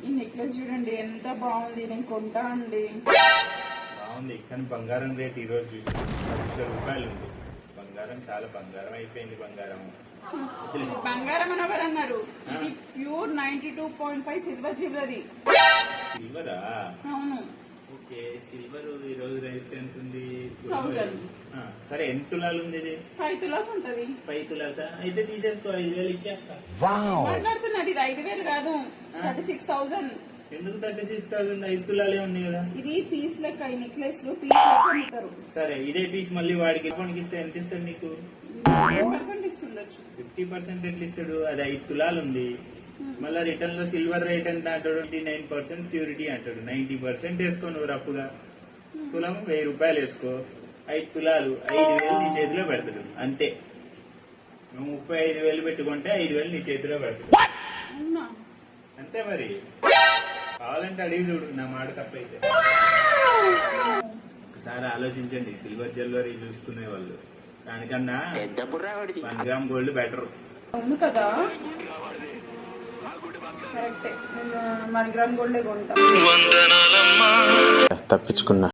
ఈ నెక్లెస్ చూడండి ఎంత బాగుంది, నేను కొంటా అండి. బాగుంది కానీ బంగారం రేట్ ఈ రోజు చూసి ₹1,00,000 ఉంది. బంగారం చాలా బంగారం అయిపోయింది. బంగారం అని ఎవరు అన్నారు? ఇది ప్యూర్ 92.5 సిల్వర్ జ్యువెలరీ. సిల్వరా? అవును. ఓకే, సిల్వర్ ఈ రోజు రేట్ ఎంత ఉంది? 1000. సరే, ఎంత తులాలు ఉంది ఇది? 5 తులాస్ ఉంటది. 5 తులాసా? అయితే తీసేసుకో, 5,000 ఇచ్చేస్తా. మాట్లాడుతున్నది ఇది 5,000 కాదు, 36,000. ఎందుకు 36,000? 5 తులాలే ఉంది కదా. ఇది పీస్ లెక్క, ఈ నెక్లెస్ లో పీస్ లెక్క అమ్ముతారు. సరే, ఇదే పీస్ మళ్ళీ వాడికి ఇస్తే ఎంత ఇస్తాడు నీకు? 50% ఇస్తుండొచ్చు. 50% ఎట్లా ఇస్తాడు? అది 5 తులాలు ఉంది. మళ్ళీ రిటర్న్ లో సిల్వర్ రేట్ ఎంత అంటాడు? 99% ప్యూరిటీ అంటాడు. 90% వేసుకో నువ్వు రఫ్ గా. తులం ₹1,000 వేసుకో, 5 తులాలు 5,000 నీ చేతిలో పెడతాడు అంతే. నువ్వు 35,000 పెట్టుకుంటే 5,000 నీ చేతిలో పెడతాడు అంతే. మరి కావాలంటే అడిగి చూడు, నా మాట తప్పైతే. ఒకసారి ఆలోచించండి, సిల్వర్ జ్యువెలరీ చూసుకునే వాళ్ళు దానికన్నా 1 గ్రామ్ గోల్డ్ బెటర్. అవును కదా, కరెక్టే. నేను 1 గ్రామ్ గోల్డే కొంటా. తప్పించుకున్నా.